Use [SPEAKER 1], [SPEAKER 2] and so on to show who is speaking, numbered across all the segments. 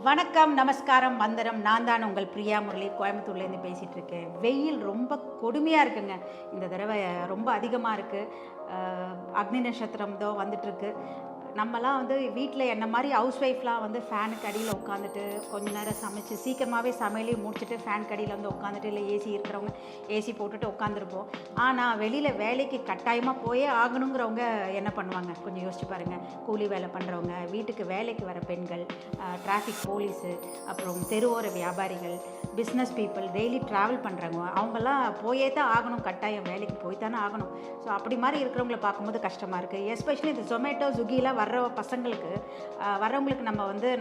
[SPEAKER 1] வணக்கம், நமஸ்காரம், வந்தனம். நான் தான் உங்கள் பிரியா முரளி, கோயம்புத்தூர்லேருந்து பேசிகிட்டு இருக்கேன். வெயில் ரொம்ப கொடுமையாக இருக்குங்க. இந்த தடவை ரொம்ப அதிகமாக இருக்குது. அக்னி நட்சத்திரம் தான் வந்துட்டுருக்கு. நம்மலாம் வந்து வீட்டில் என்ன மாதிரி ஹவுஸ் ஒய்ஃப்லாம் வந்து ஃபேனுக்கு அடியில் உட்காந்துட்டு கொஞ்ச நேரம் சமைச்சு சீக்கிரமாகவே சமையலையும் முடிச்சுட்டு ஃபேனுக்கு அடியில் வந்து உட்காந்துட்டு, இல்லை ஏசி இருக்கிறவங்க ஏசி போட்டுட்டு உட்காந்துருப்போம். ஆனால் வெளியில் வேலைக்கு கட்டாயமாக போயே ஆகணுங்கிறவங்க என்ன பண்ணுவாங்க கொஞ்சம் யோசிச்சு பாருங்கள். கூலி வேலை பண்ணுறவங்க, வீட்டுக்கு வேலைக்கு வர பெண்கள், டிராஃபிக் போலீஸு, அப்புறம் தெருவோர வியாபாரிகள், பிஸ்னஸ் பீப்புள், டெய்லி ட்ராவல் பண்ணுறவங்க, அவங்கெல்லாம் போயே தான் ஆகணும், கட்டாயம் வேலைக்கு போய் தானே ஆகணும். ஸோ அப்படி மாதிரி இருக்கிறவங்கள பார்க்கும்போது கஷ்டமாக இருக்குது. எஸ்பெஷலி இந்த ஜொமேட்டோ, ஸ்விக்கியில் வர்ற பசங்களுக்கு, வர்றவங்களுக்கு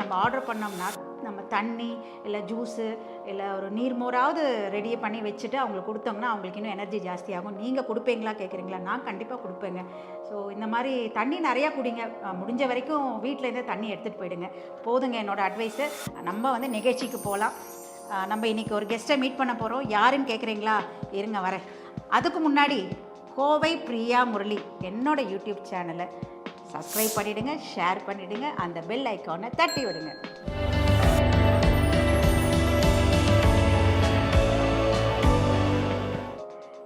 [SPEAKER 1] நம்ம ஆர்டர் பண்ணோம்னா நம்ம தண்ணி இல்லை ஜூஸு இல்லை ஒரு நீர்மோராவது ரெடி பண்ணி வச்சுட்டு அவங்களுக்கு கொடுத்தோம்னா அவங்களுக்கு இன்னும் எனர்ஜி ஜாஸ்தியாகும். நீங்கள் கொடுப்பீங்களா கேட்குறீங்களா? நான் கண்டிப்பாக கொடுப்பேங்க. ஸோ இந்த மாதிரி தண்ணி நிறையா குடிங்க. முடிஞ்ச வரைக்கும் வீட்டிலேருந்தே தண்ணி எடுத்துகிட்டு போயிடுங்க. போதுங்க என்னோடய அட்வைஸு. நம்ம வந்து நிகழ்ச்சிக்கு போகலாம். நம்ம இன்றைக்கி ஒரு கெஸ்ட்டை மீட் பண்ண போகிறோம். யாருன்னு கேட்குறீங்களா? இருங்க வரேன். அதுக்கு முன்னாடி கோவை பிரியா முரளி என்னோட யூடியூப் சேனலை சப்ஸ்கிரைப் பண்ணிவிடுங்க, ஷேர் பண்ணிவிடுங்க, அந்த பெல் ஐக்கானை தட்டி விடுங்க.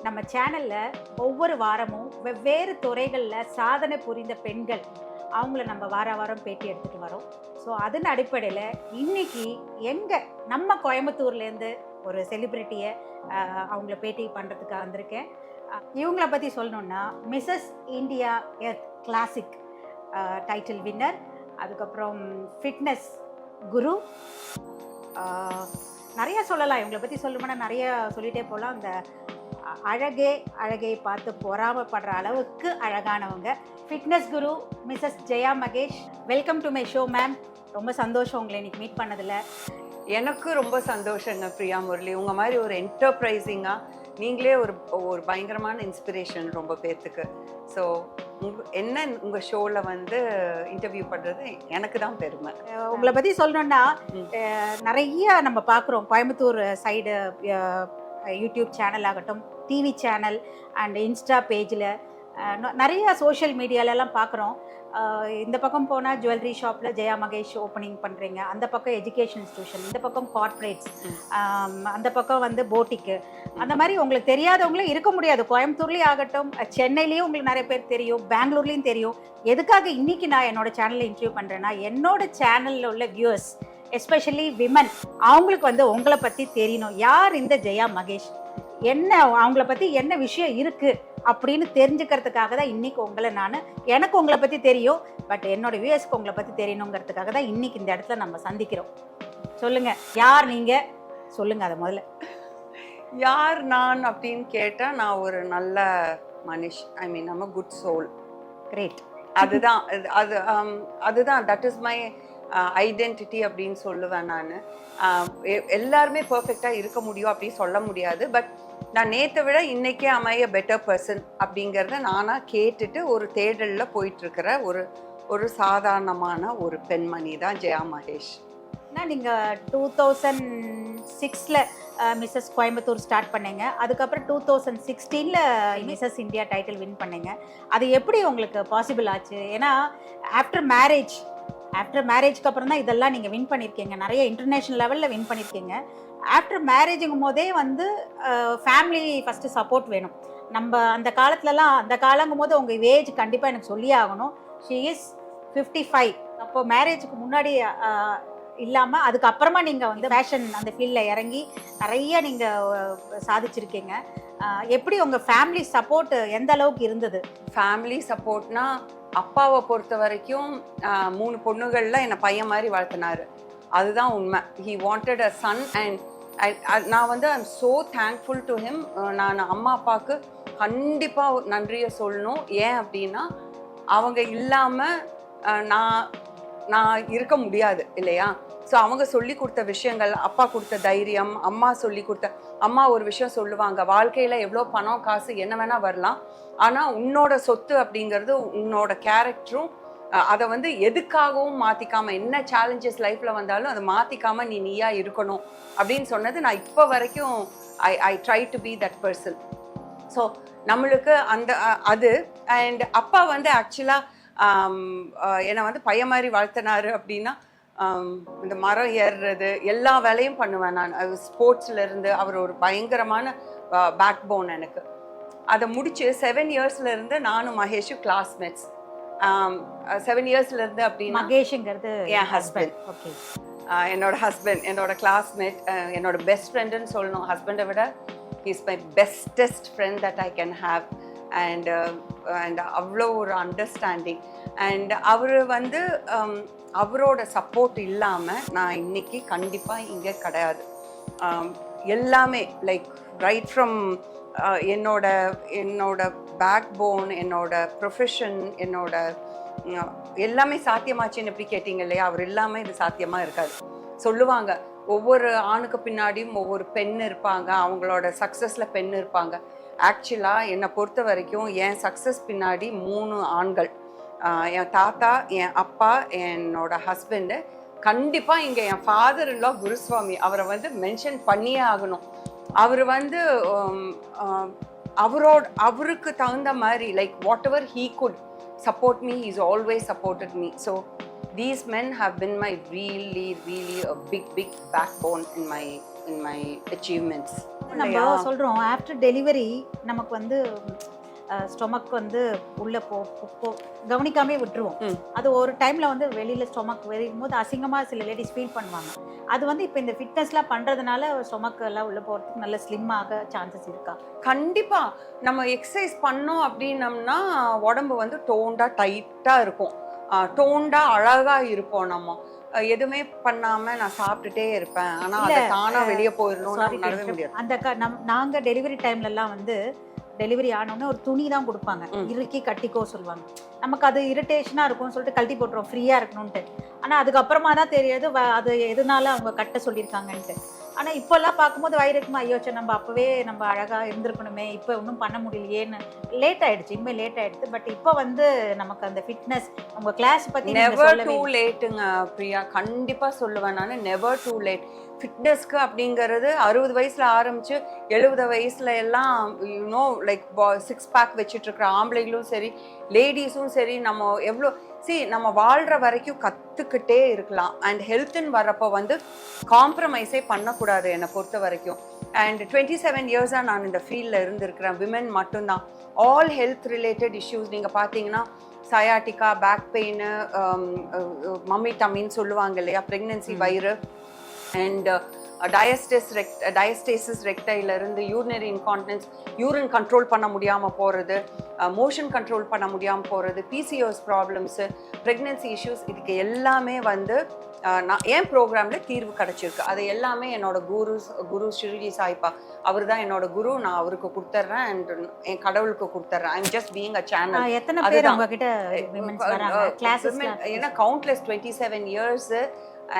[SPEAKER 1] நம்ம சேனலில் ஒவ்வொரு வாரமும் வெவ்வேறு துறைகளில் சாதனை புரிந்த பெண்கள் அவங்கள நம்ம வாரம் பேட்டி எடுத்துகிட்டு வரோம். ஸோ அதன் அடிப்படையில் இன்றைக்கி நம்ம கோயம்புத்தூர்லேருந்து ஒரு செலிப்ரிட்டியை அவங்கள பேட்டி பண்ணுறதுக்காக வந்திருக்கேன். இவங்கள பற்றி சொல்லணுன்னா Mrs India earth classic title winner, அதுக்கப்புறம் ஃபிட்னஸ் குரு, நிறையா சொல்லலாம். இவங்களை பற்றி சொல்லணும்னா நிறைய சொல்லிகிட்டே போகலாம். அந்த அழகை பார்த்து பொறாமப்படுற அளவுக்கு அழகானவங்க fitness guru Mrs Jaya Mahesh. Welcome to my show ma'am. ரொம்ப சந்தோஷம் உங்களை இன்னைக்கு மீட் பண்ணதில்.
[SPEAKER 2] எனக்கு ரொம்ப சந்தோஷங்க பிரியா முரளி. உங்கள் மாதிரி ஒரு என்டர்பிரைசிங்காக நீங்களே ஒரு பயங்கரமான இன்ஸ்பிரேஷன் ரொம்ப பேர்த்துக்கு. ஸோ உங்கள் ஷோவில் வந்து இன்டர்வியூ பண்ணுறது எனக்கு தான் பெருமை.
[SPEAKER 1] உங்களை பற்றி சொல்லணுன்னா நிறைய நம்ம பார்க்குறோம் கோயம்புத்தூர் சைடு யூடியூப் சேனல் ஆகட்டும், டிவி சேனல் அண்ட் இன்ஸ்டா பேஜில், நிறைய சோஷியல் மீடியாலெல்லாம் பார்க்குறோம். இந்த பக்கம் போனால் ஜுவல்லரி ஷாப்பில் ஜெயா மகேஷ் ஓப்பனிங் பண்ணுறீங்க, அந்த பக்கம் எஜுகேஷன் இன்ஸ்டியூஷன், இந்த பக்கம் கார்ப்பரேட்ஸ், அந்த பக்கம் வந்து போட்டிக்கு, அந்த மாதிரி உங்களுக்கு தெரியாதவங்களே இருக்க முடியாது. கோயம்புத்தூர்லேயும் ஆகட்டும், சென்னையிலேயும் உங்களுக்கு நிறைய பேர் தெரியும், பெங்களூர்லேயும் தெரியும். எதுக்காக இன்றைக்கி நான் என்னோடய சேனலில் இன்டர்வியூ பண்ணுறேன்னா, என்னோடய சேனலில் உள்ள வியூவர்ஸ் எஸ்பெஷலி விமன் அவங்களுக்கு வந்து உங்களை பற்றி தெரியணும். யார் இந்த ஜெயா மகேஷ், என்ன அவங்கள பற்றி என்ன விஷயம் இருக்குது அப்படின்னு தெரிஞ்சுக்கிறதுக்காக தான் இன்றைக்கி எனக்கு உங்களை பற்றி தெரியும், பட் என்னோடய வியூவர்ஸ்க்கு உங்களை பற்றி தெரியணுங்கிறதுக்காக தான் இன்றைக்கி இந்த இடத்துல நம்ம சந்திக்கிறோம். சொல்லுங்கள், யார் நீங்கள்? சொல்லுங்கள் அதை முதல்ல.
[SPEAKER 2] யார் நான் அப்படின்னு கேட்டால், நான் ஒரு நல்ல நம்ம குட் சோல்.
[SPEAKER 1] கிரேட்.
[SPEAKER 2] அதுதான் தட் இஸ் மை ஐடென்டிட்டி அப்படின்னு சொல்லுவேன் நான். எல்லாருமே பர்ஃபெக்டாக இருக்க முடியும் அப்படின்னு சொல்ல முடியாது. பட் நான் நேற்றை விட இன்றைக்கே அமைய பெட்டர் பர்சன் அப்படிங்கிறத நானாக கேட்டுட்டு ஒரு தேடலில் போயிட்டுருக்கிற ஒரு சாதாரணமான ஒரு பெண்மணி தான் ஜெயா மகேஷ்.
[SPEAKER 1] நீங்கள் 2006 மிஸ்ஸஸ் கோயம்புத்தூர் ஸ்டார்ட் பண்ணீங்க. அதுக்கப்புறம் 2016 மிஸ்ஸஸ் இந்தியா டைட்டில் வின் பண்ணீங்க. அது எப்படி உங்களுக்கு பாசிபிள் ஆச்சு? ஏன்னா ஆஃப்டர் மேரேஜ்க்கு அப்புறம் தான் இதெல்லாம் நீங்கள் வின் பண்ணியிருக்கீங்க. நிறைய இன்டர்நேஷ்னல் லெவலில் வின் பண்ணியிருக்கீங்க. ஆஃப்டர் மேரேஜுங்கும் போதே வந்து ஃபேமிலி ஃபஸ்ட்டு சப்போர்ட் வேணும். நம்ம அந்த காலங்கும் போது உங்கள் ஏஜ் கண்டிப்பாக எனக்கு சொல்லியே ஆகணும். She is 55. அப்போ மேரேஜுக்கு முன்னாடி இல்லாமல் அதுக்கப்புறமா நீங்கள் வந்து ஃபேஷன் அந்த ஃபீல்டில் இறங்கி நிறைய நீங்கள் சாதிச்சிருக்கீங்க. எப்படி உங்கள் ஃபேமிலி சப்போர்ட் எந்த அளவுக்கு இருந்தது?
[SPEAKER 2] ஃபேமிலி சப்போர்ட்னா, அப்பாவை பொறுத்த வரைக்கும் 3 பொண்ணுகளில் என்னை பையன் மாதிரி வளர்த்தினாரு. அதுதான் உண்மை. He wanted a Sun. And நான் வந்து I'm so thankful to him. நான் அம்மா அப்பாவுக்கு கண்டிப்பாக நன்றியை சொல்லணும். ஏன் அப்படின்னா, அவங்க இல்லாமல் நான் இருக்க முடியாது இல்லையா? ஸோ அவங்க சொல்லி கொடுத்த விஷயங்கள், அப்பா கொடுத்த தைரியம், அம்மா ஒரு விஷயம் சொல்லுவாங்க, வாழ்க்கையில் எவ்வளோ பணம் காசு என்ன வேணால் வரலாம், ஆனால் உன்னோட சொத்து அப்படிங்கிறது உன்னோட கேரக்டரும், அதை வந்து எதுக்காகவும் மாற்றிக்காமல், என்ன சேலஞ்சஸ் லைஃப்பில் வந்தாலும் அதை மாற்றிக்காமல் நீயா இருக்கணும் அப்படின்னு சொன்னது நான் இப்போ வரைக்கும் I try to be that person. So நம்மளுக்கு அது அண்ட் அப்பா வந்து ஆக்சுவலாக என்னை வந்து பையன் மாதிரி வளர்த்தினாரு அப்படின்னா, இந்த மரம் ஏறுறது எல்லா வேலையும் பண்ணுவேன் நான். ஸ்போர்ட்ஸ்ல இருந்து அவர் ஒரு பயங்கரமான பேக் போன் எனக்கு. அதை முடிச்சு 7 இயர்ஸ்ல இருந்து நானும் மகேஷும் கிளாஸ்மேட்ஸ். 7 இயர்ஸ்ல இருந்து அப்படின்னா
[SPEAKER 1] மகேஷ்ங்கிறது
[SPEAKER 2] என் ஹஸ்பண்ட்.
[SPEAKER 1] ஓகே.
[SPEAKER 2] என்னோட ஹஸ்பண்ட் என்னோட கிளாஸ்மேட், என்னோட பெஸ்ட் ஃப்ரெண்டுன்னு சொல்லணும். ஹஸ்பண்டை விட is my bestest friend that I can have. And அவ்வளோ ஒரு அண்டர்ஸ்டாண்டிங். அண்ட் அவர் வந்து அவரோட சப்போர்ட் இல்லாமல் நான் இன்னைக்கு கண்டிப்பாக இங்கே கிடையாது. எல்லாமே லைக் ரைட் ஃப்ரம் என்னோட பேக் போன், என்னோட ப்ரொஃபஷன், என்னோட எல்லாமே சாத்தியமாச்சுன்னு எப்படி கேட்டீங்க இல்லையா, அவர் இல்லாமல் இது சாத்தியமாக இருக்காது. சொல்லுவாங்க ஒவ்வொரு ஆணுக்கு பின்னாடியும் ஒவ்வொரு பெண் இருப்பாங்க, அவங்களோட சக்ஸஸில் பெண் இருப்பாங்க. ஆக்சுவலாக என்னை பொறுத்த வரைக்கும் என் சக்ஸஸ் பின்னாடி 3 ஆண்கள். என் தாத்தா, என் அப்பா, என்னோட ஹஸ்பண்டு. கண்டிப்பாக இங்கே என் ஃபாதர் இல்லா குருசுவாமி, அவரை வந்து மென்ஷன் பண்ணியே ஆகணும். அவர் வந்து அவருக்கு தகுந்த மாதிரி like what ever he could support me, he's always supported me. So these men have been my really a big backbone in my achievements.
[SPEAKER 1] நம்ம சொல்றோம் ஆஃப்டர் டெலிவரி நமக்கு வந்து ஸ்டொமக் வந்து உள்ள கவனிக்காமே விட்டுருவோம். அது ஒரு டைம்ல வந்து வெளியில ஸ்டொமக் வெறியும் போது அசிங்கமா சில லேடிஸ் ஃபீல் பண்ணுவாங்க. அது வந்து இப்போ இந்த ஃபிட்னஸ்லாம் பண்றதுனால ஸ்டொமக் எல்லாம் உள்ள போறதுக்கு நல்ல ஸ்லிம் ஆக சான்சஸ் இருக்கா?
[SPEAKER 2] கண்டிப்பா. நம்ம எக்ஸசைஸ் பண்ணோம் அப்படின்னம்னா உடம்பு வந்து டோண்டா டைட்டா இருக்கும், டோண்டா அழகா இருப்போம். நம்ம எதுவுமே பண்ணாம நான் சாப்பிட்டுட்டே இருப்பேன், ஆனா அதை தானா வெளியே போயிடணும்னு முடியாது.
[SPEAKER 1] அந்த நாங்க டெலிவரி டைம்ல எல்லாம் வந்து டெலிவரி ஆனோடனே ஒரு துணி தான் கொடுப்பாங்க, இறுக்கி கட்டிக்கோ சொல்லுவாங்க. நமக்கு அது இரிட்டேஷனாக இருக்கும்னு சொல்லிட்டு கழட்டி போட்டுருவோம் ஃப்ரீயாக இருக்கணும்ன்ட்டு. ஆனால் அதுக்கப்புறமா தான் தெரியாது அது எதனால அவங்க கட்ட சொல்லியிருக்காங்கன்ட்டு. ஆனால் இப்போல்லாம் பார்க்கும்போது வயிறு இருக்குமா, ஐயோச்சா நம்ம அப்போவே நம்ம அழகாக இருந்திருக்கணுமே, இப்போ ஒன்றும் பண்ண முடியலையேன்னு லேட் ஆகிடுச்சு. இனிமேல் லேட் ஆகிடுது. பட் இப்போ வந்து நமக்கு அந்த ஃபிட்னஸ் உங்கள் கிளாஸ் பற்றி
[SPEAKER 2] நெவர் டூ லேட்டுங்க பிரியா. கண்டிப்பாக சொல்லுவேன் நான், நெவர் டூ லேட். ஃபிட்னஸ்க்கு அப்படிங்கிறது 60 வயசுல ஆரம்பிச்சு 70 வயசுல எல்லாம் யூனோ லைக் 6 பேக் வச்சுட்டு இருக்கிற ஆம்பளைகளும் சரி லேடிஸும் சரி, நம்ம எவ்வளோ நம்ம வாழ்கிற வரைக்கும் கற்றுக்கிட்டே இருக்கலாம். அண்ட் ஹெல்த்துன்னு வர்றப்போ வந்து காம்ப்ரமைஸே பண்ணக்கூடாது என்னை பொறுத்த வரைக்கும். அண்ட் 27 இயர்ஸாக நான் இந்த ஃபீல்டில் இருந்திருக்கிறேன். விமென் மட்டும்தான். ஆல் ஹெல்த் ரிலேட்டட் இஷ்யூஸ் நீங்கள் பார்த்தீங்கன்னா சயாட்டிக்கா, பேக் பெயின், மம்மி டம்மின்னு சொல்லுவாங்க இல்லையா, ப்ரெக்னென்சி வயிறு, அண்ட் டயஸ்டேசிஸ் ரெக்டைலேருந்து யூரினரி இன்கான்டினன்ஸ், யூரின் கண்ட்ரோல் பண்ண முடியாமல் போகிறது, மோஷன் கண்ட்ரோல் பண்ண முடியாமல் போகிறது, பிசிஓஎஸ் ப்ராப்ளம்ஸு, ப்ரெக்னென்சி இஷ்யூஸ், இதுக்கு எல்லாமே வந்து நான் என் ப்ரோக்ராமில் தீர்வு கிடச்சிருக்கு. அது எல்லாமே என்னோட குரு ஷிரிடி சாய்பா, அவர் தான் என்னோட குரு. நான் அவருக்கு கொடுத்துட்றேன் அண்ட் என் கடவுளுக்கு கொடுத்துட்றேன். I am just being a channel. ஏன்னா countless 27 years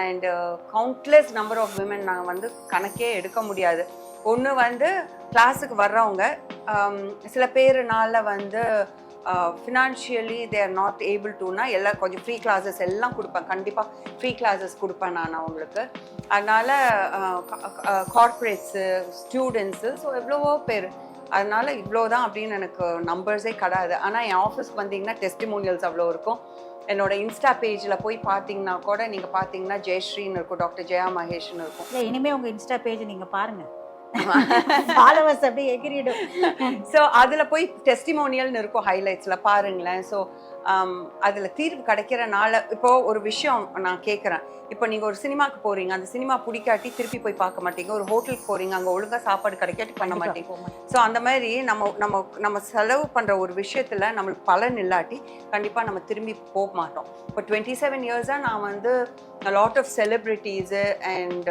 [SPEAKER 2] and countless number of women நாங்கள் வந்து கணக்கே எடுக்க முடியாது. ஒன்று வந்து கிளாஸுக்கு வர்றவங்க சில பேருனால வந்து financially they are not able டுனா எல்லாம் கொஞ்சம் ஃப்ரீ கிளாஸஸ் எல்லாம் கொடுப்பேன். கண்டிப்பாக ஃப்ரீ கிளாஸஸ் கொடுப்பேன் நான் அவங்களுக்கு. அதனால் கார்ப்பரேட்ஸு, ஸ்டூடெண்ட்ஸு, ஸோ எவ்வளவோ பேர். அதனால் இவ்வளோதான் அப்படின்னு எனக்கு நம்பர்ஸே கிடையாது. ஆனால் என் ஆஃபீஸ்க்கு வந்தீங்கன்னா டெஸ்டிமோனியல்ஸ் அவ்வளோ இருக்கும். என்னோட இன்ஸ்டா பேஜில் போய் பார்த்தீங்கன்னா கூட நீங்கள் பார்த்தீங்கன்னா ஜெயஸ்ரீன்னு இருக்கும், டாக்டர் ஜெயா மகேஷ்னு இருக்கும்.
[SPEAKER 1] இல்லை, இனிமேல் உங்கள் இன்ஸ்டா பேஜ் நீங்கள் பாருங்கள், ஃபாலோவர்ஸ் அப்படியே எகிரிடும்.
[SPEAKER 2] ஸோ அதில் போய் டெஸ்டிமோனியல்னு இருக்கும், ஹைலைட்ஸில் பாருங்களேன். ஸோ அதில் தீர்வு கிடைக்கிறனால இப்போது ஒரு விஷயம் நான் கேட்குறேன். இப்போ நீங்கள் ஒரு சினிமாவுக்கு போகிறீங்க, அந்த சினிமா பிடிக்காட்டி திருப்பி போய் பார்க்க மாட்டீங்க. ஒரு ஹோட்டலுக்கு போகிறீங்க, அங்கே ஒழுங்காக சாப்பாடு கிடைக்காட்டி பண்ண மாட்டீங்க. ஸோ அந்த மாதிரி நம்ம செலவு பண்ணுற ஒரு விஷயத்தில் நம்மளுக்கு பலன் இல்லாட்டி கண்டிப்பாக நம்ம திரும்பி போக மாட்டோம். இப்போ 27 இயர்ஸாக நான் வந்து lot of celebrities and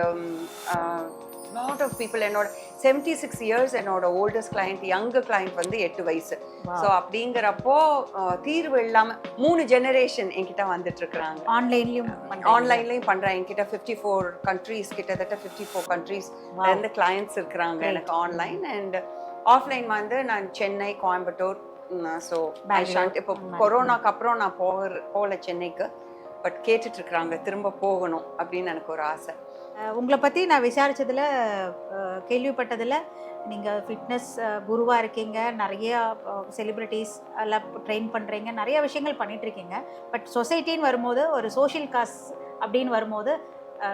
[SPEAKER 2] lot of people. என்னோட 76 இயர்ஸ் என்னோட ஓல்டஸ்ட் கிளைண்ட், யங்கர் கிளைண்ட் வந்து 8 வயசு. ஸோ அப்படிங்கிறப்போ தீர்வு இல்லாமல் 3 ஜெனரேஷன் என்கிட்ட வந்துட்டு இருக்கிறாங்க. ஆன்லைன்லையும் பண்ணுறேன். என்கிட்ட 54 கண்ட்ரீஸ், கிட்டத்தட்ட 54 கண்ட்ரீஸ் இருந்து கிளைண்ட்ஸ் இருக்கிறாங்க எனக்கு ஆன்லைன். அண்ட் ஆஃப்லைன் வந்து நான் சென்னை, கோயம்புத்தூர். ஸோ இப்போ கொரோனாக்கு அப்புறம் நான் போகல சென்னைக்கு. பட் கேட்டுட்டு இருக்கிறாங்க திரும்ப போகணும் அப்படின்னு எனக்கு ஒரு ஆசை.
[SPEAKER 1] உங்களை பற்றி நான் விசாரித்ததில் கேள்விப்பட்டதில் நீங்கள் ஃபிட்னஸ் குருவாக இருக்கீங்க, நிறைய செலிப்ரிட்டிஸ் எல்லாம் ட்ரெயின் பண்ணுறீங்க, நிறைய விஷயங்கள் பண்ணிகிட்ருக்கீங்க. பட் சொசைட்டின்னு வரும்போது ஒரு சோஷியல் காஸ் அப்படின்னு வரும்போது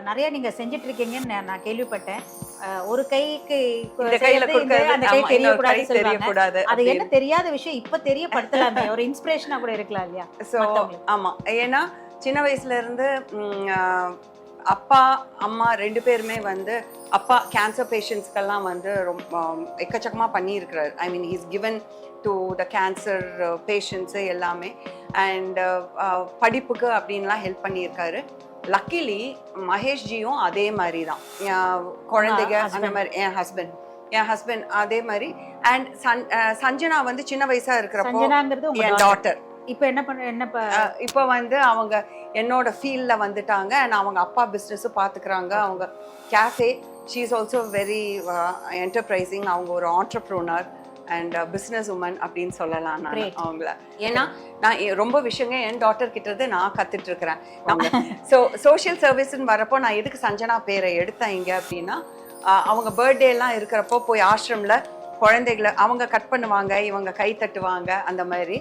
[SPEAKER 1] நிறைய நீங்கள் செஞ்சிட்ருக்கீங்கன்னு நான் கேள்விப்பட்டேன். ஒரு கைக்கு அந்த கை தெரியக்கூடாது, அது என்ன தெரியாத விஷயம் இப்போ தெரியப்படுத்தலாமே, ஒரு இன்ஸ்பிரேஷனாக கூட இருக்கலாம் இல்லையா?
[SPEAKER 2] ஸோ ஆமாம், ஏன்னா சின்ன வயசுலேருந்து அப்பா அம்மா 2 பேருமே வந்து அப்பா கேன்சர் பேஷண்ட்ஸ்க்கெல்லாம் வந்து ரொம்ப எக்கச்சக்கமாக பண்ணியிருக்கிறார். I mean he's given to the cancer patients எல்லாமே. அண்ட் படிப்புக்கு அப்படின்லாம் ஹெல்ப் பண்ணியிருக்காரு. லக்கிலி மகேஷ்ஜியும் அதே மாதிரி தான், குழந்தைங்க அந்த மாதிரி. என் ஹஸ்பண்ட் அதே மாதிரி. அண்ட் சஞ்சனா வந்து சின்ன வயசாக இருக்கிறப்போ என் டாட்டர்.
[SPEAKER 1] இப்போ
[SPEAKER 2] இப்போ வந்து அவங்க என்னோட ஃபீல்டில் வந்துட்டாங்க. அண்ட் அவங்க அப்பா பிஸ்னஸும் பார்த்துக்கிறாங்க. அவங்க cafe, she is also very enterprising. அவங்க ஒரு ஆண்டர்ப்ரூனர் அண்ட் பிஸ்னஸ் உமன் அப்படின்னு சொல்லலாம் நான் அவங்கள. ஏன்னா நான் ரொம்ப விஷயங்க என் டாட்டர் கிட்டது நான் கற்றுட்டு இருக்கிறேன். சோஷியல் சர்வீஸ்ன்னு வரப்போ நான் எதுக்கு சஞ்சனா பேரை எடுத்தேன் இங்கே அப்படின்னா, அவங்க பர்த்டே எல்லாம் இருக்கிறப்போ போய் ஆசிரமில் குழந்தைகளை அவங்க கட் பண்ணுவாங்க, இவங்க கை தட்டுவாங்க. அந்த மாதிரி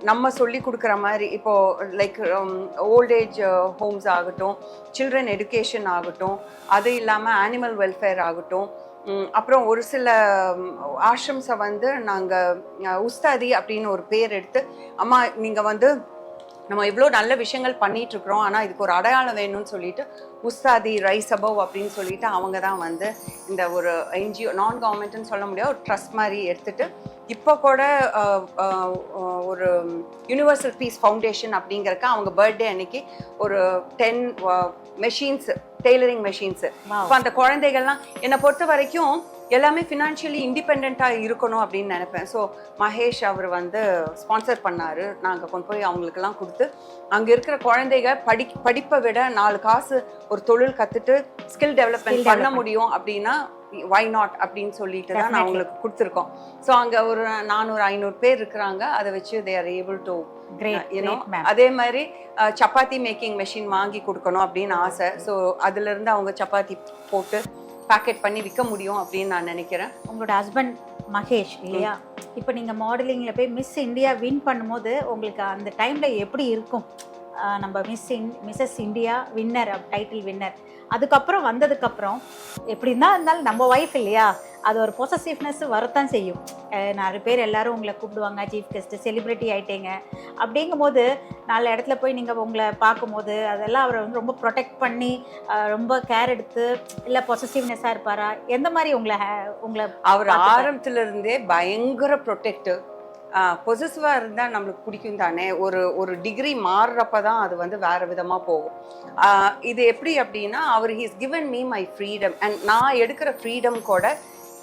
[SPEAKER 2] நம்ம சொல்லி கொடுக்குற மாதிரி இப்போது லைக் ஓல்டேஜ் ஹோம்ஸ் ஆகட்டும், சில்ட்ரன் எடுகேஷன் ஆகட்டும், அது இல்லாமல் அனிமல் வெல்ஃபேர் ஆகட்டும், அப்புறம் ஒரு சில ஆசிரம்ஸை வந்து நாங்கள் உஸ்தாதி அப்படின்னு ஒரு பேர் எடுத்து, அம்மா நீங்கள் வந்து நம்ம இவ்வளோ நல்ல விஷயங்கள் பண்ணிட்டு இருக்கிறோம், ஆனால் இதுக்கு ஒரு அடையாளம் வேணும்னு சொல்லிட்டு உஸ்தாதி ரைஸ் அபவ் அப்படின்னு சொல்லிட்டு அவங்க தான் வந்து இந்த ஒரு என்ஜிஓ, நான் கவர்மெண்ட்னு சொல்ல முடியாது, ஒரு ட்ரஸ்ட் மாதிரி எடுத்துட்டு இப்போ கூட ஒரு யூனிவர்சல் பீஸ் ஃபவுண்டேஷன் அப்படிங்கிறக்க அவங்க பர்த்டே அன்னைக்கு ஒரு 10 மெஷின்ஸ், டெய்லரிங் மெஷின்ஸு. இப்போ அந்த குழந்தைகள்லாம் என்னை பொறுத்த வரைக்கும் எல்லாமே ஃபினான்ஷியலி இண்டிபெண்ட்டாக இருக்கணும் அப்படின்னு நினைப்பேன். ஸோ மகேஷ் அவர் வந்து ஸ்பான்சர் பண்ணார். நாங்கள் கொண்டு போய் அவங்களுக்கெல்லாம் கொடுத்து அங்கே இருக்கிற குழந்தைங்க படிப்பை விட 4 காசு ஒரு தொழில் கற்றுட்டு ஸ்கில் டெவலப்மெண்ட் பண்ண முடியும் அப்படின்னா வை நாட் அப்படின்னு சொல்லிட்டு தான் நான் அவங்களுக்கு கொடுத்துருக்கோம். ஸோ அங்கே ஒரு 400-500 பேர் இருக்கிறாங்க. அதை வச்சு they are able to you know. அதே மாதிரி சப்பாத்தி மேக்கிங் மெஷின் வாங்கி கொடுக்கணும் அப்படின்னு ஆசை. ஸோ அதுலேருந்து அவங்க சப்பாத்தி போட்டு பேக்கெட் பண்ணி விற்க முடியும் அப்படின்னு நான் நினைக்கிறேன்.
[SPEAKER 1] உங்களோட ஹஸ்பண்ட் மகேஷ் இல்லையா, இப்போ நீங்கள் மாடலிங்கில் போய் மிஸ் இந்தியா வின் பண்ணும்போது உங்களுக்கு அந்த டைமில் எப்படி இருக்கும்? நம்ம Mrs India winner, title winner, அதுக்கப்புறம் வந்ததுக்கப்புறம் எப்படி இருந்தாலும் நம்ம ஒய்ஃப் இல்லையா, அது ஒரு பொசசிவ்னஸ் வரத்தான் செய்யும். நிறைய பேர் எல்லாரும் உங்களை கூப்பிடுவாங்க, சீஃப் கெஸ்ட்டு, செலிப்ரிட்டி ஆகிட்டீங்க. அப்படிங்கும்போது 4 இடத்துல போய் நீங்கள் உங்களை பார்க்கும்போது அதெல்லாம் அவரை வந்து ரொம்ப ப்ரொடெக்ட் பண்ணி ரொம்ப கேர் எடுத்து, இல்லை பொசசிவ்னஸாக இருப்பாரா? எந்த மாதிரி உங்களை
[SPEAKER 2] அவர் ஆரம்பத்துலேருந்தே பயங்கர ப்ரொடெக்டிவ். பொசசிவாக இருந்தால் நம்மளுக்கு பிடிக்கும் தானே. ஒரு டிகிரி மாறுறப்ப தான் அது வந்து வேறு விதமாக போகும். இது எப்படி அப்படின்னா, அவர் he's given me my freedom. And நான் எடுக்கிற ஃப்ரீடம் கூட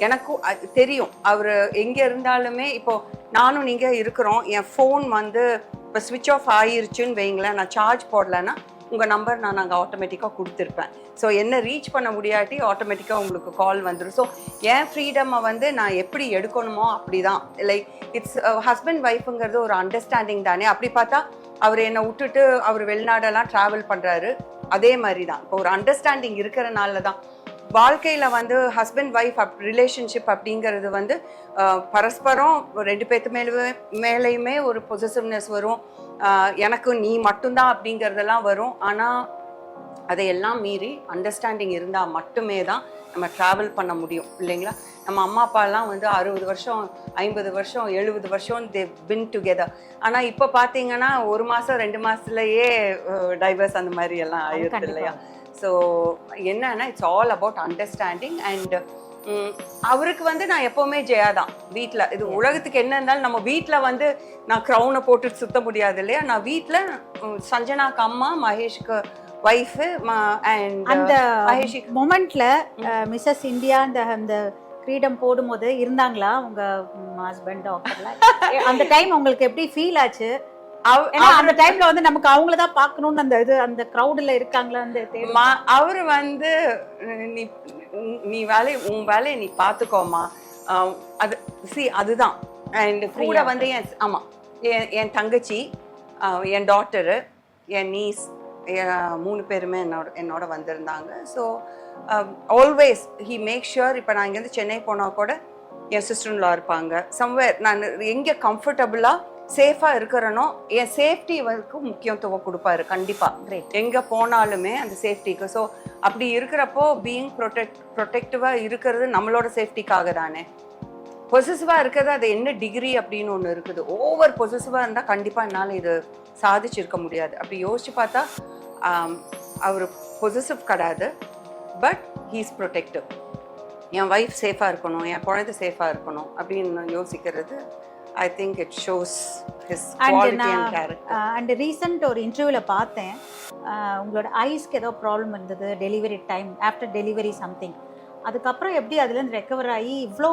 [SPEAKER 2] எனக்கும் தெரியும். அவர் எங்கே இருந்தாலுமே, இப்போது நானும் நீங்கள் இருக்கிறோம், என் ஃபோன் வந்து இப்போ ஸ்விட்ச் ஆஃப் ஆகிருச்சுன்னு வைங்களேன், நான் சார்ஜ் போடலைன்னா உங்கள் நம்பர் நான் நாங்கள் ஆட்டோமேட்டிக்காக கொடுத்துருப்பேன். ஸோ என்ன ரீச் பண்ண முடியாட்டி ஆட்டோமேட்டிக்காக உங்களுக்கு கால் வந்துடும். ஸோ என் ஃப்ரீடம்மை வந்து நான் எப்படி எடுக்கணுமோ அப்படி தான். லைக் இட்ஸ் ஹஸ்பண்ட் ஒய்ஃபுங்கிறது ஒரு அண்டர்ஸ்டாண்டிங் தானே. அப்படி பார்த்தா அவர் என்னை விட்டுட்டு அவர் வெளிநாடெல்லாம் ட்ராவல் பண்ணுறாரு. அதே மாதிரி தான் இப்போ ஒரு அண்டர்ஸ்டாண்டிங் இருக்கிறனால தான் வாழ்க்கையில் வந்து ஹஸ்பண்ட் ஒய்ஃப் ரிலேஷன்ஷிப் அப்படிங்கிறது வந்து பரஸ்பரம் 2 பேர்த்து மேலேயுமே ஒரு பொசசிவ்னஸ் வரும். எனக்கு நீ மட்டும்தான் அப்படிங்கிறதெல்லாம் வரும். ஆனால் அதையெல்லாம் மீறி அண்டர்ஸ்டாண்டிங் இருந்தால் மட்டுமே தான் நம்ம ட்ராவல் பண்ண முடியும் இல்லைங்களா. நம்ம அம்மா அப்பாலாம் வந்து 60 வருஷம் 50 வருஷம் 70 வருஷம் தே பின் டுகெதர். ஆனால் இப்போ பார்த்தீங்கன்னா 1 மாதம் 2 மாதத்துலேயே டைவர்ஸ் அந்த மாதிரி எல்லாம் ஆயிடுது இல்லையா. ஸோ என்னன்னா it's all about understanding. And அவருக்கு வந்து நான் எப்போவுமே ஜெயா தான் வீட்டில். இது உலகத்துக்கு என்ன இருந்தாலும் நம்ம வீட்டில் வந்து நான் க்ரௌனை போட்டுட்டு சுத்த முடியாது இல்லையா. நான் வீட்டில் சஞ்சனாக்கு அம்மா, மகேஷ்க்கு ஒய்ஃபு, அண்ட்
[SPEAKER 1] அந்த மொமெண்ட்ல மிஸ்ஸஸ் இந்தியா அந்த கிரீடம் போடும்போது இருந்தாங்களா உங்க ஹஸ்பண்ட் டாக்டர்ல? அந்த டைம் உங்களுக்கு எப்படி ஃபீல் ஆச்சு? அந்த டைம்ல வந்து நமக்கு அவங்கள தான் பார்க்கணும்னு அந்த இது அந்த கிரவுட்ல இருக்காங்களா அந்த
[SPEAKER 2] அவரு வந்து நீ உன் வேலையை நீ பார்த்துக்கோமா, அது அதுதான். அண்ட் கூட வந்து ஆமாம் என் தங்கச்சி, என் டாட்டரு, என் நீஸ் 3 பேருமே என்னோட வந்திருந்தாங்க. So always he make sure. இப்போ நான் இங்கேருந்து சென்னை போனால் கூட என் சிஸ்டர்லா இருப்பாங்க. சம்வேர் நான் எங்கே கம்ஃபர்டபுளாக சேஃபாக இருக்கிறனோ என் சேஃப்டி வந்து முக்கியத்துவம் கொடுப்பாரு கண்டிப்பாக. எங்கே போனாலுமே அந்த சேஃப்டிக்கு. ஸோ அப்படி இருக்கிறப்போ பீயிங் ப்ரொடெக்டிவாக இருக்கிறது நம்மளோட சேஃப்டிக்காக தானே. பொசசிவாக இருக்கிறது அது என்ன டிகிரி அப்படின்னு ஒன்று இருக்குது. ஓவர் பொசசிவாக இருந்தால் கண்டிப்பாக என்னால் இது சாதிச்சிருக்க முடியாது. அப்படி யோசிச்சு பார்த்தா அவர் பொசசிவ் கிடையாது, but he's protective. N wife சேஃபாக இருக்கணும், என் குழந்தை சேஃபாக இருக்கணும் அப்படின்னு யோசிக்கிறது. I think it shows his quality and character.
[SPEAKER 1] And recent ஒரு இன்டர்வியூவில் பார்த்தேன், உங்களோட ஐஸ்க்கு ஏதோ ப்ராப்ளம் இருந்தது delivery time, after delivery something. அதுக்கப்புறம் எப்படி அதுலேருந்து ரெக்கவர் ஆகி இவ்வளோ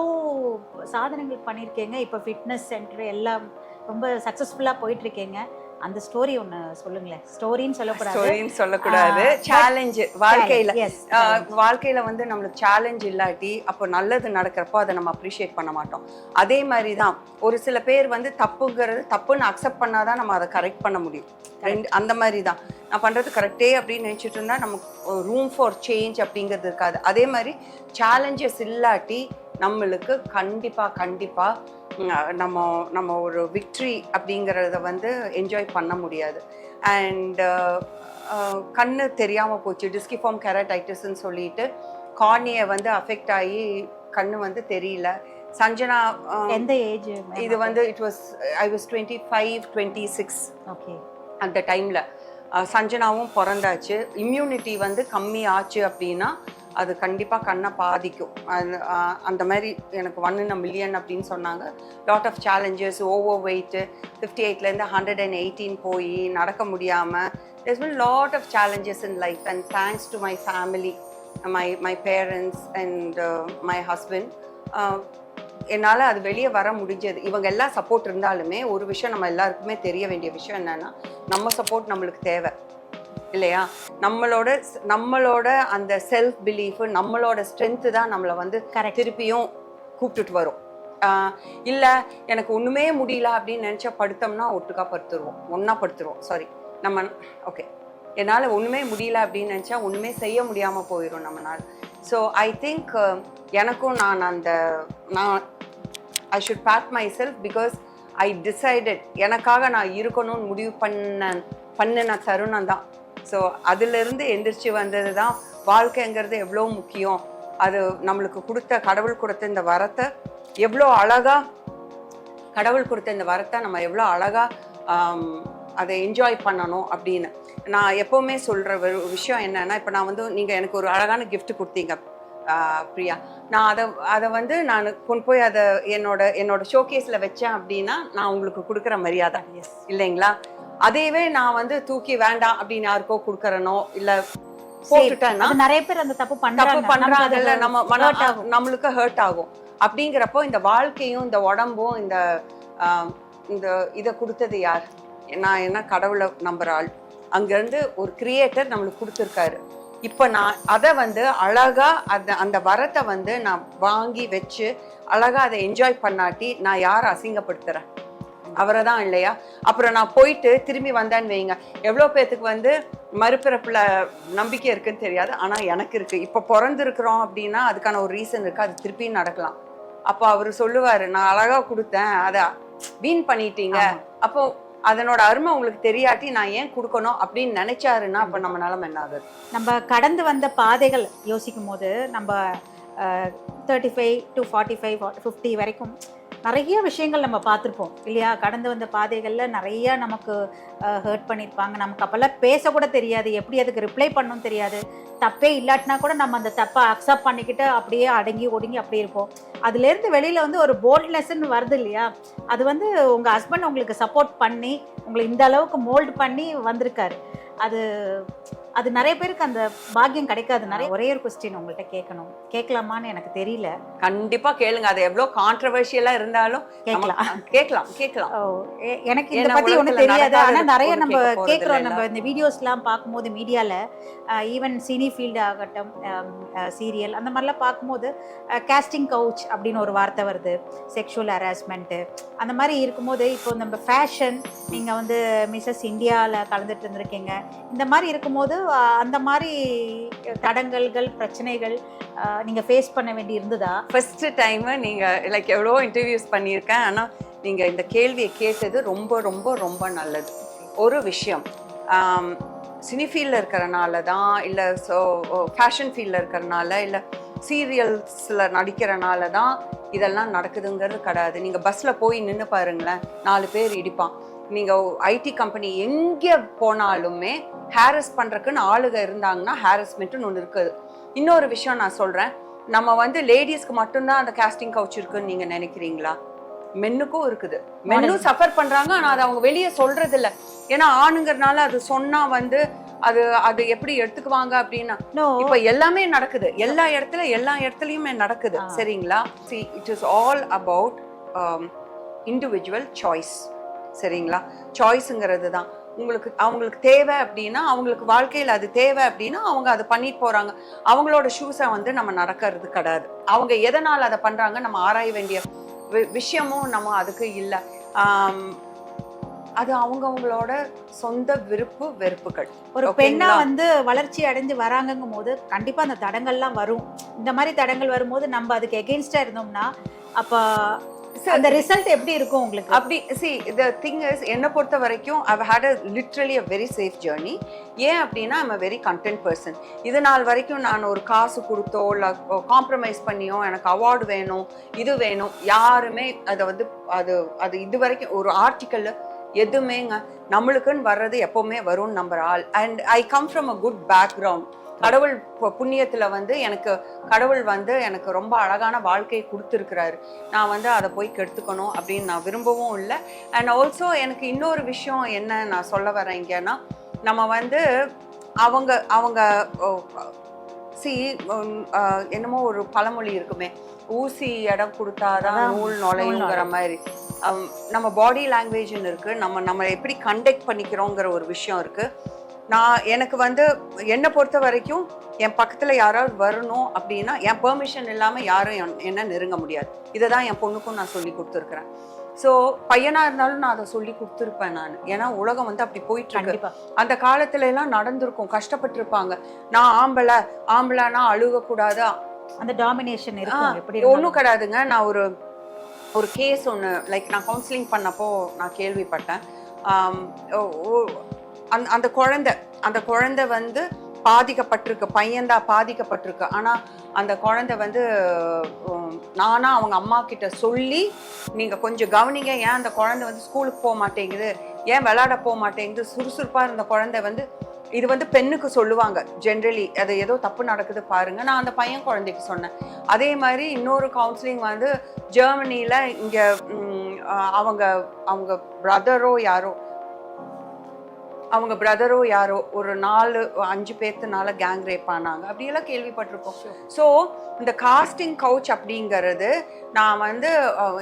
[SPEAKER 1] சாதனைகள் பண்ணியிருக்கீங்க. இப்போ ஃபிட்னஸ் சென்டர் எல்லாம் ரொம்ப சக்ஸஸ்ஃபுல்லாக போயிட்டுருக்கீங்க. அந்த ஸ்டோரி ஒன்று சொல்லுங்களேன். ஸ்டோரின்னு
[SPEAKER 2] சொல்லக்கூடாது, சேலஞ்சு வாழ்க்கையில வந்து நம்மளுக்கு சேலஞ்ச் இல்லாட்டி அப்போ நல்லது நடக்கிறப்போ அதை நம்ம அப்ரிஷியேட் பண்ண மாட்டோம். அதே மாதிரி தான் ஒரு சில பேர் வந்து தப்புன்னு அக்செப்ட் பண்ணாதான் நம்ம அதை கரெக்ட் பண்ண முடியும். அந்த மாதிரி தான் நான் பண்ணுறது கரெக்டே அப்படின்னு நினச்சிட்டு இருந்தால் நமக்கு ரூம் ஃபார் சேஞ்ச் அப்படிங்கிறது இருக்காது. அதே மாதிரி சேலஞ்சஸ் இல்லாட்டி நம்மளுக்கு கண்டிப்பாக நம்ம ஒரு விக்ட்ரி அப்படிங்கிறத வந்து என்ஜாய் பண்ண முடியாது. அண்ட் கண்ணு தெரியாமல் போச்சு, டிஸ்கிஃபார்ம் கெரடைட்டிஸ்ன்னு சொல்லிட்டு கார்னியை வந்து அஃபெக்ட் ஆகி கண்ணு வந்து தெரியல. சஞ்சனா
[SPEAKER 1] எந்த ஏஜ்
[SPEAKER 2] இது வந்து ஐ வாஸ் 25-26
[SPEAKER 1] ஓகே
[SPEAKER 2] அந்த டைமில். சஞ்சனாவும் பிறந்தாச்சு. இம்யூனிட்டி வந்து கம்மி ஆச்சு அப்படின்னா அது கண்டிப்பாக கண்ணை பாதிக்கும். அந்த மாதிரி எனக்கு 1 in a million அப்படின்னு சொன்னாங்க. Lot of challenges, over weight, 58லேருந்து 118 போய் நடக்க முடியாமல். there's been lot of challenges in life, and thanks to my family, my parents and my husband, என்னால் அது வெளியே வர முடிஞ்சது. இவங்க எல்லாம் சப்போர்ட் இருந்தாலுமே ஒரு விஷயம் நம்ம எல்லாருக்குமே தெரிய வேண்டிய விஷயம் என்னன்னா, நம்ம சப்போர்ட் நம்மளுக்கு தேவை இல்லையா. நம்மளோட அந்த செல்ஃப் பிலீஃப், நம்மளோட ஸ்ட்ரென்த்து தான் நம்மளை வந்து திருப்பியும் கூப்பிட்டுட்டு வரும். இல்லை எனக்கு ஒன்றுமே முடியல அப்படின்னு நினச்சா படுத்தோம்னா ஒன்றா படுத்துருவோம். சாரி நம்ம ஓகே என்னால் ஒன்றுமே முடியல அப்படின்னு நினச்சா ஒன்றுமே செய்ய முடியாமல் போயிடும் நம்மளால். ஸோ ஐ திங்க் எனக்கும் நான் I should pat myself because I decided எனக்காக நான் இருக்கணும்னு முடிவு பண்ணின தருணம் தான். ஸோ அதிலிருந்து எந்திரிச்சு வந்தது தான் வாழ்க்கைங்கிறது எவ்வளோ முக்கியம். அது நம்மளுக்கு கடவுள் கொடுத்த இந்த வரத்தை எவ்வளோ அழகாக நம்ம எவ்வளோ அழகாக அதை என்ஜாய் பண்ணணும் அப்படின்னு நான் எப்போவுமே சொல்கிற ஒரு விஷயம் என்னன்னா, இப்போ நான் வந்து நீங்கள் எனக்கு ஒரு அழகான gift கொடுத்தீங்க பிரியா, நான் அதை வந்து நான் கொண்டு போய் அதை என்னோட ஷோகேஸில் வச்சேன் அப்படின்னா நான் உங்களுக்கு கொடுக்குற மரியாதை இல்லைங்களா. அதையவே நான் வந்து தூக்கி வேண்டாம் அப்படின்னு யாருக்கோ கொடுக்கறனோ இல்லை போட்டுட்டேன்னா
[SPEAKER 1] நிறைய பேர் அந்த தப்பு
[SPEAKER 2] பண்றாங்கல்ல, நம்மளுக்கு ஹர்ட் ஆகும். அப்படிங்கிறப்போ இந்த வாழ்க்கையும் இந்த உடம்பும் இந்த இதை கொடுத்தது யார்? நான் என்ன கடவுளை நம்புற ஆள். அங்கேருந்து ஒரு கிரியேட்டர் நம்மளுக்கு கொடுத்துருக்காரு. இப்போ நான் அதை வந்து அழகா அந்த வரத்தை வந்து நான் வாங்கி வச்சு அழகா அதை என்ஜாய் பண்ணாட்டி நான் யாரை அசிங்கப்படுத்துறேன்? அவரை தான் இல்லையா. அப்புறம் நான் போயிட்டு திரும்பி வந்தேன்னு வைங்க, எவ்வளோ பேர்த்துக்கு வந்து மறுபிறப்புல நம்பிக்கை இருக்குன்னு தெரியாது, ஆனால் எனக்கு இருக்கு. இப்போ பிறந்திருக்கிறோம் அப்படின்னா அதுக்கான ஒரு ரீசன் இருக்கு, அது திருப்பி நடக்கலாம். அப்போ அவர் சொல்லுவார், நான் அழகா கொடுத்தேன், அதை வீண் பண்ணிட்டீங்க, அப்போ அதனோட அருமை உங்களுக்கு தெரியாட்டி நான் ஏன் கொடுக்கணும் அப்படின்னு நினைச்சாருன்னா அப்போ நம்ம நிலைமை என்ன ஆகுது?
[SPEAKER 1] நம்ம கடந்து வந்த பாதைகள் யோசிக்கும் போது நம்ம 35 to 45 50 வரைக்கும் நிறைய விஷயங்கள் நம்ம பார்த்துருப்போம் இல்லையா. கடந்து வந்த பாதைகளில் நிறையா நமக்கு ஹர்ட் பண்ணியிருப்பாங்க. நமக்கு அப்போல்லாம் பேசக்கூட தெரியாது, எப்படி அதுக்கு ரிப்ளை பண்ணணும் தெரியாது. தப்பே இல்லாட்டினா கூட நம்ம அந்த தப்பை அக்செப்ட் பண்ணிக்கிட்டு அப்படியே அடங்கி ஒடுங்கி அப்படியே இருப்போம். அதுலேருந்து வெளியில் வந்து ஒரு போல்ட்னஸ்ன்னு வருது இல்லையா. அது வந்து உங்கள் ஹஸ்பண்ட் உங்களுக்கு சப்போர்ட் பண்ணி உங்களை இந்த அளவுக்கு மோல்டு பண்ணி வந்திருக்காரு. அது அது நிறைய பேருக்கு அந்த பாக்கியம் கிடைக்காது. நிறைய ஒரே ஒரு கொஸ்டின் உங்கள்கிட்ட கேட்கணும், கேட்கலாமான்னு எனக்கு தெரியல.
[SPEAKER 2] கண்டிப்பா கேளுங்க. அது எவ்வளவு கான்ட்ரவர்ஷியலா இருந்தாலும்
[SPEAKER 1] கேட்கலாம்.
[SPEAKER 2] கேட்கலாம்.
[SPEAKER 1] எனக்கு இதை
[SPEAKER 2] ஏன்னா
[SPEAKER 1] பத்தி ஒன்றும்
[SPEAKER 2] உலகத்துல
[SPEAKER 1] தெரியாது.
[SPEAKER 2] நடக்காதது
[SPEAKER 1] ஆனா நிறைய
[SPEAKER 2] ஒண்ணும்
[SPEAKER 1] நம்ம
[SPEAKER 2] கேட்க போறது
[SPEAKER 1] கேட்குறோம்,
[SPEAKER 2] இல்லைல்ல.
[SPEAKER 1] நம்ம இந்த வீடியோஸ்லாம் பார்க்கும்போது மீடியால ஈவன் சினி ஃபீல்டு ஆகட்டும், சீரியல் அந்த மாதிரிலாம் பார்க்கும்போது கேஸ்டிங் கவுச் அப்படின்னு ஒரு வார்த்தை வருது, செக்ஷுவல் ஹராஸ்மெண்ட்டு அந்த மாதிரி இருக்கும்போது, இப்போ நம்ம ஃபேஷன், நீங்கள் வந்து மிஸ்ஸஸ் இந்தியாவில் கலந்துட்டு இருந்திருக்கீங்க, இந்த மாதிரி இருக்கும்போது அந்த மாதிரி தடங்கல்கள், பிரச்சனைகள் நீங்கள் ஃபேஸ் பண்ண வேண்டி இருந்ததா?
[SPEAKER 2] ஃபர்ஸ்ட் டைம் நீங்க லைக் எவ்வளோ இன்டர்வியூஸ் பண்ணியிருக்கேன், ஆனா நீங்க இந்த கேள்வியை கேட்டது ரொம்ப ரொம்ப ரொம்ப நல்லது. ஒரு விஷயம், சினி ஃபீல்டில் இருக்கிறனால தான், இல்லை ஃபேஷன் ஃபீல்டில் இருக்கிறனால, இல்லை சீரியல்ஸில் நடிக்கிறனால தான் இதெல்லாம் நடக்குதுங்கிறது கிடையாது. நீங்கள் பஸ்ஸில் போய் நின்று பாருங்களேன், 4 பேர் இடிப்பான். நீங்கள் ஐடி கம்பெனி எங்கே போனாலுமே ஹாரஸ் பண்ணுறக்குன்னு ஆளுக இருந்தாங்கன்னா ஹாரஸ்மெண்ட்டுன்னு ஒன்று இருக்குது. இன்னொரு விஷயம் நான் சொல்கிறேன், நம்ம வந்து லேடிஸ்க்கு மட்டும்தான் அந்த கேஸ்டிங் கவுச் இருக்குன்னு நீங்கள் நினைக்கிறீங்களா? மென்னுக்கும் இருக்குது. மென்னும் சஃபர் பண்றாங்க, ஆனா அது அவங்க வெளியே சொல்றது இல்ல. ஏன்னா ஆணுங்கிறதுனால அது சொன்னா வந்து அது எப்படி எடுத்துக்குவாங்க அப்படின்னா, இப்ப எல்லாமே நடக்குது, எல்லா இடத்துலயுமே நடக்குது. சரிங்களா? See, it is all about individual choice. சரிங்களா? சாய்ஸுங்கிறது தான் அவங்களுக்கு தேவை அப்படின்னா, அவங்களுக்கு வாழ்க்கையில் அது தேவை அப்படின்னா அவங்க அதை பண்ணிட்டு போறாங்க. அவங்களோட ஷூஸை வந்து நம்ம நடக்கிறது கிடையாது. அவங்க எதனால் அதை பண்றாங்க நம்ம ஆராய வேண்டிய விஷயமும் நம்ம அதுக்கு இல்லை. அது அவங்களோட சொந்த வெறுப்புகள்.
[SPEAKER 1] ஒரு பெண்ணா வந்து வளர்ச்சி அடைஞ்சு வராங்கங்கும் போது கண்டிப்பா அந்த தடங்கள்லாம் வரும். இந்த மாதிரி தடங்கள் வரும்போது நம்ம அதுக்கு எகெயின்ஸ்டா இருந்தோம்னா அப்ப அந்த ரிசல்ட் எப்படி இருக்கும் உங்களுக்கு?
[SPEAKER 2] அப்படி see the thing is, என்னை பொறுத்த வரைக்கும் I've had literally a very safe journey. ஏன் அப்படின்னா I'm a very content person. இது நாள் வரைக்கும் நான் ஒரு காசு கொடுத்தோ இல்லை காம்ப்ரமைஸ் பண்ணியோ எனக்கு அவார்டு வேணும் இது வேணும் யாருமே அதை வந்து அது இது வரைக்கும் ஒரு ஆர்டிக்கல் எதுவுமேங்க நம்மளுக்குன்னு வர்றது எப்பவுமே வரும்னு நம்புற ஆள். And I come from a good background. கடவுள் புண்ணியத்துல வந்து கடவுள் வந்து எனக்கு ரொம்ப அழகான வாழ்க்கையை கொடுத்துருக்கிறாரு. நான் வந்து அதை போய் கெடுத்துக்கணும் அப்படின்னு நான் விரும்பவும் இல்லை. அண்ட் ஆல்சோ எனக்கு இன்னொரு விஷயம் என்ன நான் சொல்ல வரேன் இங்கன்னா, நம்ம வந்து அவங்க என்னமோ ஒரு பழமொழி இருக்குமே, ஊசி இடம் கொடுத்தாதான் நூல் நுழையுங்கிற மாதிரி. நம்ம பாடி லாங்குவேஜ்னு இருக்கு, நம்ம எப்படி கண்டக்ட் பண்ணிக்கிறோங்கிற ஒரு விஷயம் இருக்கு. எனக்கு வந்து என்னை பொறுத்த வரைக்கும் என் பக்கத்துல யாராவது வரணும் அப்படின்னா என் பெர்மிஷன் இல்லாம யாரும் என்ன நெருங்க முடியாது. இதை தான் என் பொண்ணுக்கும் நான் சொல்லி கொடுத்துருக்குறேன். ஸோ பையனா இருந்தாலும் நான் அதை சொல்லி கொடுத்துருப்பேன் நான். ஏன்னா உலகம் வந்து அப்படி போயிட்டு இருக்கு. அந்த காலத்துல எல்லாம் நடந்திருக்கும், கஷ்டப்பட்டிருப்பாங்க. நான் ஆம்பளைனா அழுகக்கூடாது,
[SPEAKER 1] அந்த டாமினேஷன் இருக்கு.
[SPEAKER 2] ஒன்றும் கிடையாதுங்க. நான் ஒரு கேஸ் ஒன்று லைக் நான் கவுன்சிலிங் பண்ணப்போ நான் கேள்விப்பட்டேன். அந்த குழந்தை வந்து பாதிக்கப்பட்டிருக்கு, பையன்தான் பாதிக்கப்பட்டிருக்கு. ஆனால் அந்த குழந்தை வந்து நானா அவங்க அம்மா கிட்ட சொல்லி நீங்கள் கொஞ்சம் கவனிங்க, ஏன் அந்த குழந்தை வந்து ஸ்கூலுக்கு போக மாட்டேங்குது, ஏன் விளையாட போக மாட்டேங்குது, சுறுசுறுப்பாக இருந்த குழந்தை வந்து இது வந்து பெண்ணுக்கு சொல்லுவாங்க ஜென்ரலி, அது ஏதோ தப்பு நடக்குது பாருங்க. நான் அந்த பையன் குழந்தைக்கு சொன்னேன். அதே மாதிரி இன்னொரு கவுன்சிலிங் வந்து ஜெர்மனியில் இங்கே அவங்க பிரதரோ யாரோ ஒரு 4-5 பேர்த்துனால கேங் ரேப் ஆனாங்க அப்படியெல்லாம் கேள்விப்பட்டிருக்கோம். ஸோ இந்த காஸ்டிங் கவுச் அப்படிங்கிறது நான் வந்து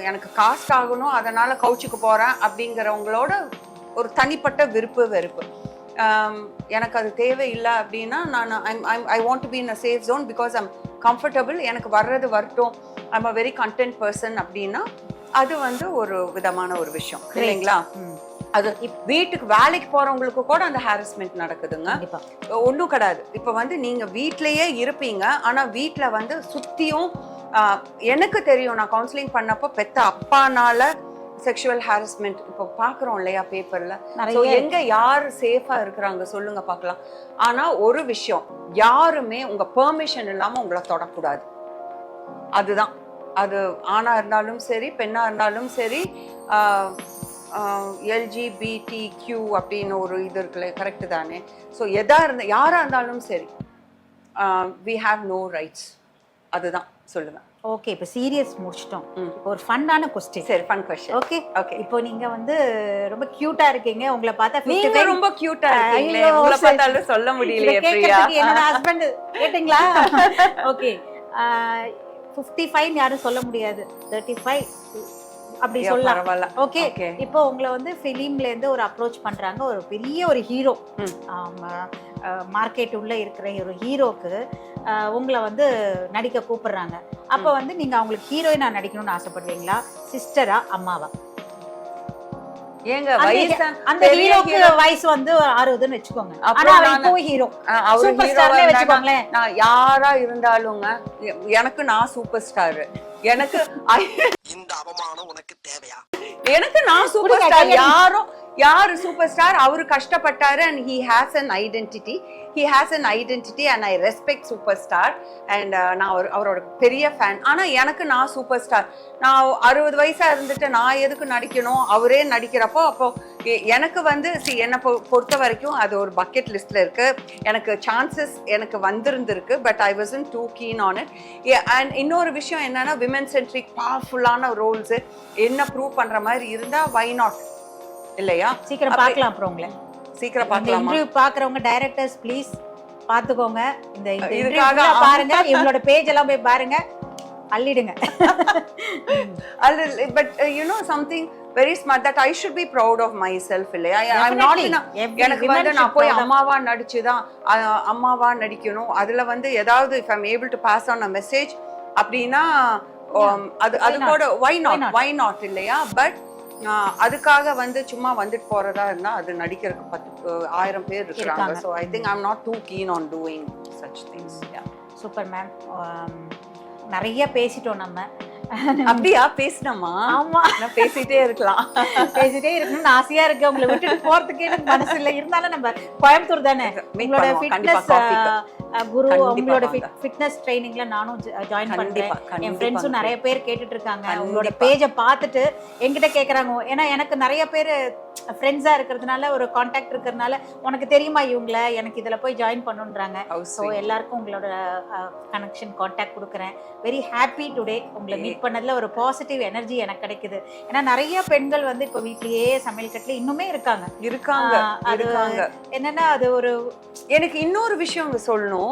[SPEAKER 2] எனக்கு காஸ்ட் ஆகணும் அதனால கவுச்சுக்கு போகிறேன் அப்படிங்கிறவங்களோட ஒரு தனிப்பட்ட வெறுப்பு. எனக்கு அது தேவையில்லை அப்படின்னா நான் I want to be in a safe zone because I'm comfortable. எனக்கு வர்றது வரட்டும், I'm a very content person அப்படின்னா அது வந்து ஒரு விதமான ஒரு விஷயம் இல்லைங்களா? அது வீட்டுக்கு வேலைக்கு போறவங்களுக்கு கூட அந்த ஹாரஸ்மெண்ட் நடக்குதுங்க. ஒன்றும் கிடையாது. இப்போ வந்து நீங்க வீட்லயே இருப்பீங்க, ஆனா வீட்டுல வந்து சுத்தியும் எனக்கு தெரியும், நான் கவுன்சிலிங் பண்ணப்போ பெத்த அப்பானால செக்ஷுவல் ஹாரஸ்மெண்ட் இப்போ பாக்குறோம் இல்லையா பேப்பர்ல. எங்க யாரு சேஃபா இருக்கிறாங்க சொல்லுங்க பார்க்கலாம். ஆனா ஒரு விஷயம், யாருமே உங்க பெர்மிஷன் இல்லாம உங்களை தொடக்கூடாது. அதுதான். அது ஆணா இருந்தாலும் சரி, பெண்ணா இருந்தாலும் சரி, LGBTQ அப்படின்னு ஒரு இது இருக்குல்ல, கரெக்டு தானே? ஸோ யாரா இருந்தாலும் சரி, we have no rights. அதுதான் சொல்லுவேன்.
[SPEAKER 1] ஓகே, இப்போ சீரியஸ் முடிச்சிட்டோம். இப்போ ஒரு ஃபன்னான கொஸ்டின்.
[SPEAKER 2] சரி, ஃபன் கொஸ்டின்.
[SPEAKER 1] Okay
[SPEAKER 2] okay.
[SPEAKER 1] இப்போ நீங்க வந்து ரொம்ப கியூட்டா இருக்கீங்க. உங்களை பார்த்தா
[SPEAKER 2] நீங்க ரொம்ப கியூட்டா இருக்கீங்களே,
[SPEAKER 1] ஐயோ,
[SPEAKER 2] உங்களை
[SPEAKER 1] சரி.
[SPEAKER 2] பார்த்தாலும் சொல்ல முடியலையே பிரியா.
[SPEAKER 1] கேட்கறதுக்கு என்னோட ஹஸ்பண்ட் கேட்டிங்களா? ஓகே, 55 யாரும் சொல்ல முடியாது, 35 அப்படி
[SPEAKER 2] ஐயா,
[SPEAKER 1] சொல்லலாம்.
[SPEAKER 2] பரவாயில்ல.
[SPEAKER 1] Okay,
[SPEAKER 2] Okay.
[SPEAKER 1] இப்போ உங்களை வந்து ஃபிலிம்ல இருந்து ஒரு அப்ரோச் பண்றாங்க, ஒரு பெரிய ஒரு ஹீரோ, மார்க்கெட் உள்ள இருக்கிற ஒரு ஹீரோக்கு உங்களை வந்து நடிக்க கூப்பிடுறாங்க. அப்போ வந்து நீங்க அவங்களுக்கு ஹீரோயினா நடிக்கணும்னு ஆசைப்படுவீங்களா, சிஸ்டரா, அம்மாவா?
[SPEAKER 2] ஏங்க வயசு
[SPEAKER 1] அந்த ஹீரோக்கு வயசு வந்து 60ன்னு வெச்சுக்கோங்க. ஆனா
[SPEAKER 2] அப்புறம்
[SPEAKER 1] அவர்
[SPEAKER 2] நான்
[SPEAKER 1] இப்போ ஹீரோ,
[SPEAKER 2] அவரு
[SPEAKER 1] சூப்பர்
[SPEAKER 2] ஹீரோவா
[SPEAKER 1] ஸ்டார்னே
[SPEAKER 2] இருந்தா
[SPEAKER 1] வெச்சுக்கோங்களேன்.
[SPEAKER 2] நான் யாரா இருந்தாலுங்க எனக்கு நான் சூப்பர் ஸ்டார். எனக்கு
[SPEAKER 3] இந்த அவமானம் உனக்கு தேவையா?
[SPEAKER 2] எனக்கு நான் சூப்பர் ஸ்டார். யாரு சூப்பர் ஸ்டார்? அவரு கஷ்டப்பட்டாரு and he has an identity and I respect superstar and நான் அவரோட பெரிய ஃபேன். ஆனா எனக்கு நான் சூப்பர் ஸ்டார். நான் 60 வயசா இருந்துட்டு நான் எதுக்கு நடிக்கணும்? அவரே நடிக்கிறப்போ அப்போ எனக்கு வந்து என்னை பொறுத்த வரைக்கும் அது ஒரு பக்கெட் லிஸ்ட்ல இருக்கு. எனக்கு சான்சஸ் எனக்கு வந்திருந்திருக்கு, but I wasn't too keen on it. And இன்னொரு விஷயம் என்னன்னா, விமன் சென்ட்ரிக் பவர்ஃபுல்லான ரோல்ஸ் என்ன ப்ரூவ் பண்ற மாதிரி இருந்தா வை நாட், இல்லையா?
[SPEAKER 1] சீக்கிரம் பார்க்கலாம். அப்புறம் உங்களை
[SPEAKER 2] சீக்கிரம் பார்க்கலாமா?
[SPEAKER 1] இன்டர்வியூ பார்க்கறவங்க டைரக்டர்ஸ் ப்ளீஸ் பாத்துக்கோங்க. இந்த
[SPEAKER 2] இதுக்காக
[SPEAKER 1] இன்டர்வியூ பாருங்க, இவங்களோட பேஜ் எல்லாம் போய் பாருங்க, அள்ளிடுங்க.
[SPEAKER 2] But you know something very smart that I should be proud of myself, இல்லையா? எனக்கு வந்து நான் போய் அம்மாவா நடிச்சுதான் அம்மாவா நடிக்கணும். அதுல வந்து ஏதாவது if I am able to pass on a message அப்படின்னா அது கூட வை நாட், இல்லையா? பட் அதுக்காக வந்து சும்மா வந்துட்டு போறதா இருந்தா அது நடிக்கிறதுக்கு 1000 பேர் இருக்காங்க. So I think I am not too keen on doing such things.
[SPEAKER 1] Super ma'am, நிறைய பேசிட்டோம் நம்ம.
[SPEAKER 2] அப்படியா? பேசினோமா?
[SPEAKER 1] ஆமா,
[SPEAKER 2] நான் பேசிட்டே இருக்கணும்
[SPEAKER 1] ஆசையா இருக்கு. உங்களை விட்டுட்டு போறதுக்கே எனக்கு மனசு இல்லை. இருந்தாலும் நம்ம கோயம்புத்தூர் தானே, உங்களோட ஃபிட்னஸ் குரு, உங்களோட ஃபிட்னஸ் ட்ரைனிங்ல நானும் ஜாயின் பண்றேன். என் ஃப்ரெண்ட்ஸும் நிறைய பேர் கேட்டுட்டு இருக்காங்க. உங்களோட பேஜை பார்த்துட்டு என்கிட்ட கேட்கறாங்க. ஏன்னா எனக்கு நிறைய பேர் ஃப்ரெண்ட்ஸா இருக்கிறதுனால, ஒரு கான்டாக்ட் இருக்கிறதுனால, உனக்கு தெரியுமா இவங்கள, எனக்கு இதுல போய் ஜாயின் பண்ணுன்றாங்க. ஸோ எல்லாருக்கும் உங்களோட கனெக்ஷன் கான்டாக்ட் கொடுக்குறேன். வெரி ஹாப்பி டுடே உங்களை மீட் பண்ணதுல. ஒரு பாசிட்டிவ் எனர்ஜி எனக்கு கிடைக்குது. ஏன்னா நிறைய பெண்கள் வந்து இப்போ வீட்லயே சமையல் கட்டுல இன்னுமே இருக்காங்க. அது என்னன்னா, அது ஒரு
[SPEAKER 2] எனக்கு இன்னொரு விஷயம் சொல்லணும்.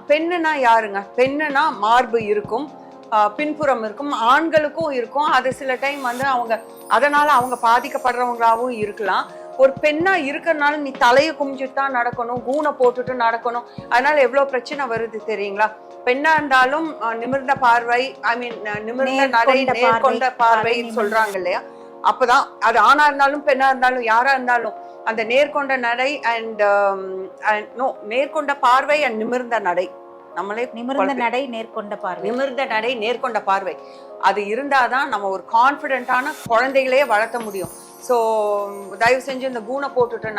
[SPEAKER 2] பெண்ணுனா யாருங்க? பெண்ணுனா மார்பு இருக்கும், பின்புறம் இருக்கும், ஆண்களுக்கும் இருக்கும். அது சில டைம் வந்து அதனால அவங்க பாதிக்கப்படுறவங்களாவும் இருக்கலாம். ஒரு பெண்ணா இருக்கிறதுனால நீ தலையை குமிஞ்சிட்டு தான் நடக்கணும், கூனை போட்டுட்டு நடக்கணும். அதனால எவ்வளவு பிரச்சனை வருது தெரியுங்களா? பெண்ணா இருந்தாலும் நிமிர்ந்த பார்வை, ஐ மீன் நிமிர்ந்த நடை, நேர்கொண்ட பார்வை சொல்றாங்க இல்லையா? அப்பதான் அது ஆணா இருந்தாலும் பெண்ணா இருந்தாலும் யாரா இருந்தாலும் அந்த நேர்கொண்ட நடை அண்ட் நேர்கொண்ட பார்வை அண்ட் நிமிர்ந்த நடை, நம்மளே
[SPEAKER 1] நிமிர்ந்த நடை நேர்கொண்ட பார்வை,
[SPEAKER 2] நிமிர்ந்த நடை நேர்கொண்ட பார்வை, அது இருந்தாதான் நம்ம ஒரு கான்ஃபிடென்ட்டான குழந்தைகளே வளர்த்த முடியும். ஸோ தயவு செஞ்சு இந்த கூனை போட்டுட்டு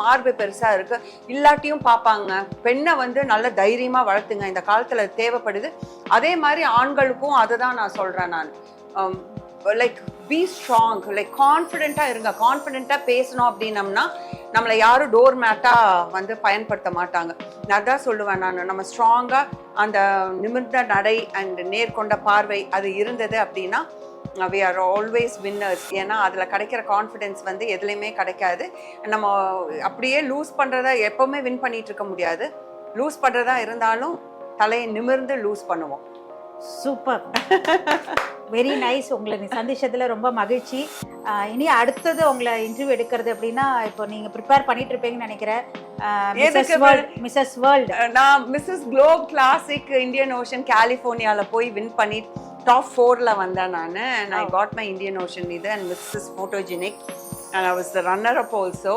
[SPEAKER 2] மார்பு பெருசா இருக்கு இல்லாட்டியும் பார்ப்பாங்க. பெண்ணை வந்து நல்ல தைரியமா வளர்த்துங்க, இந்த காலத்துல தேவைப்படுது. அதே மாதிரி ஆண்களுக்கும் அதை தான் நான் சொல்றேன். நான் லைக் பி ஸ்ட்ராங், லைக் கான்ஃபிடென்ட்டா இருங்க. கான்ஃபிடென்ட்டா பேசணும் அப்படின்னம்னா நம்மளை யாரும் டோர் மேட்டா வந்து பயன்படுத்த மாட்டாங்க. நான் தான் சொல்லுவேன். நம்ம ஸ்ட்ராங்கா அந்த நிமிர்ந்த நடை அண்ட் நேர்கொண்ட பார்வை அது இருந்தது அப்படின்னா we are always winners. ஏன்னா அதில் கிடைக்கிற கான்ஃபிடென்ஸ் வந்து எதுலையுமே கிடைக்காது. நம்ம அப்படியே லூஸ் பண்ணுறதா எப்போவுமே வின் பண்ணிட்டு இருக்க முடியாது. லூஸ் பண்ணுறதா இருந்தாலும் தலையை நிமிர்ந்து லூஸ் பண்ணுவோம்.
[SPEAKER 1] Super, very nice. உங்களை சந்திச்சதுல ரொம்ப மகிழ்ச்சி. இனி அடுத்தது உங்களை இன்டர்வியூ எடுக்கிறது அப்படின்னா, இப்போ நீங்க ப்ரிப்பேர் பண்ணிட்டு இருப்பீங்கன்னு நினைக்கிறேன். மிஸ்ஸஸ் வேர்ல்ட்,
[SPEAKER 2] நான் Mrs Globe Classic Indian Ocean கலிஃபோர்னியால போய் வின் பண்ணி டாப் 4ல வந்தேன் நான். and I got my Indian Ocean இது and Mrs. Photogenic and I was the runner up also,